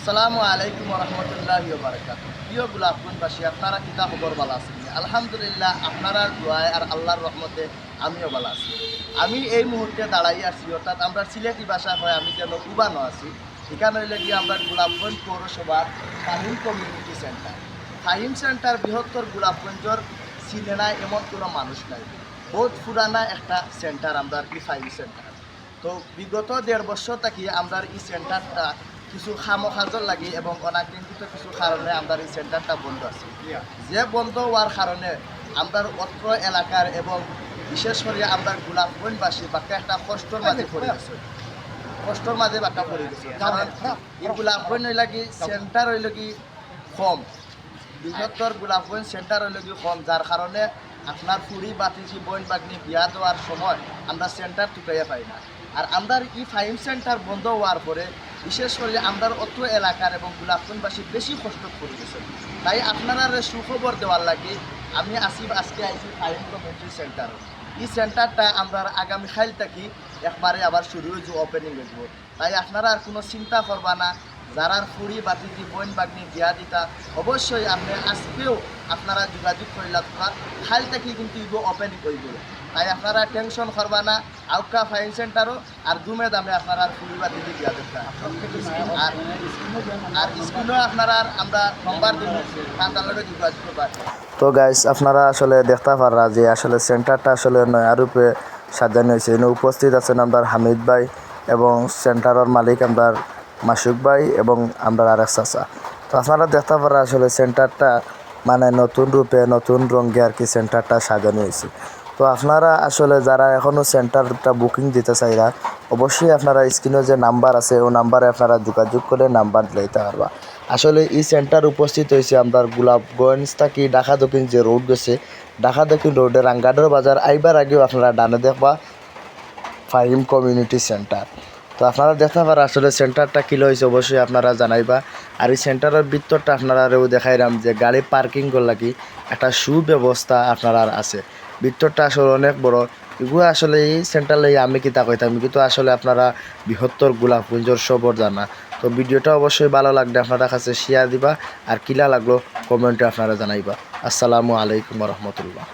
আসসালামু আলাইকুম রহমতুল্লাহি ওয়া বারাকাতুহু। প্রিয় গোলাপগঞ্জবাসী, আপনারা কিতা খবর ভালো আছেন? আলহামদুলিল্লাহ, আপনারা দোয়ায় আর আল্লাহর রহমতে আমিও ভালো আছি। আমি এই মুহূর্তে দাঁড়াই আছি, অর্থাৎ আমরা সিলেটি ভাষা হয় আমি যেন উবানো আছি। এখানে হইলে গিয়ে আমরা গোলাপগঞ্জ পৌরসভার Fahim community centre. Fahim centre বৃহত্তর গোলাপগঞ্জের সিলেনায় এমন কোনো মানুষ নাই। বহুত পুরানা একটা সেন্টার আমরা এই ফাহিম সেন্টার। তো বিগত 1.5 বছর থাকি আমরা এই সেন্টারটা কিছু খামোখাজর লাগে এবং অনাকাঙ্ক্ষিত কিছু কারণে আমরা এই সেন্টারটা বন্ধ আছে। যে বন্ধ হওয়ার কারণে আমরা অত্র এলাকার এবং বিশেষ করে আমরা গোলাপগঞ্জবাসী বাক্কা একটা কষ্টর মাঝে পড়ে গেছে। কষ্টর মাঝে বাক্কা পড়ে গেছে, কারণ এই গোলাপগঞ্জ হইল কি সেন্টার হইল কি কম, বৃহত্তর গোলাপগঞ্জ সেন্টার হইল কি কম, যার কারণে আপনার ফুরি বাতিজি বইন বাগনি বিয়া দেওয়ার সময় আমরা সেন্টার টুকাইয়া পাই না। আর আমরা এই ফাহিম সেন্টার বন্ধ হওয়ার পরে বিশেষ করে আমরা অত্র এলাকার এবং গোলাপগঞ্জবাসী বেশি কষ্ট করে গেছে। তাই আপনারা সুখবর দেওয়ার লাগে আমি আজকে আইসি ফাহিম কমিউনিটি সেন্টার। এই সেন্টারটা আমরা আগামীকাল থেকে একবারে আবার শুরু হয়েছে, ওপেনিং হইব। তাই আপনারা আর কোনো চিন্তা করবা না। যারা ফুড়ি বাতিজি বইন বাগনি বিয়া দিতা অবশ্যই আপনি আজকেও আপনারা যোগাযোগ করিলা, তোমার খাল থেকে কিন্তু ইগো ওপেনিং করব। তাই আপনারা টেনশন করবা না। আউকা ফাইন সেন্টারও আর দুমে দামে আপনারা ফুড়ি বাতিজি বিয়া দিতা আর স্কুলেও আপনারা আমরা নম্বর দিব, তার লগে যোগাযোগ করবা। তো গাইস, আপনারা আসলে দেখতে পারা যে আসলে সেন্টারটা আসলে নয়া রূপে সাজানো হয়েছে। এখানে উপস্থিত আছেন আমরা হামিদ ভাই এবং সেন্টারের মালিক আমরা মাসুক ভাই এবং আমরা আরেক চাচা। তো আপনারা দেখতে পারা আসলে সেন্টারটা মানে নতুন রূপে নতুন রঙে আর কি সেন্টারটা সাজানো হয়েছে। তো আপনারা আসলে যারা এখনও সেন্টারটা বুকিং দিতে চাইরা অবশ্যই আপনারা স্ক্রিনে যে নাম্বার আছে ও নাম্বারে আপনারা যোগাযোগ করে নাম্বার দিতে পারবা। আসলে এই সেন্টার উপস্থিত হয়েছে আমরা গোলাপগঞ্জ থেকে ঢাকা দক্ষিণ যে রোড গেছে, ঢাকা দক্ষিণ রোডের রাঙ্গাডর বাজার আইবার আগেও আপনারা ডানে দেখবা ফাহিম কমিউনিটি সেন্টার। তো আপনারা দেখতে পারা আসলে সেন্টারটা কী হয়েছে অবশ্যই আপনারা জানাইবা। আর এই সেন্টারের ভিতরটা আপনারাও দেখাইলাম যে গাড়ি পার্কিং লাগি একটা সুব্যবস্থা আপনারা আছে। ভিতরটা আসলে অনেক বড়। এগুলো আসলে এই সেন্টার লাগে আমি কিতা কইতাম, কিন্তু আসলে আপনারা বৃহত্তর গোলাপগঞ্জের সবর জানা। তো ভিডিওটা অবশ্যই ভালো লাগলে আপনারা কাছে শেয়ার দিবা আর কিলা লাগলো কমেন্টে আপনারা জানাইবা। আসসালামু আলাইকুম রহমতুল্লাহ।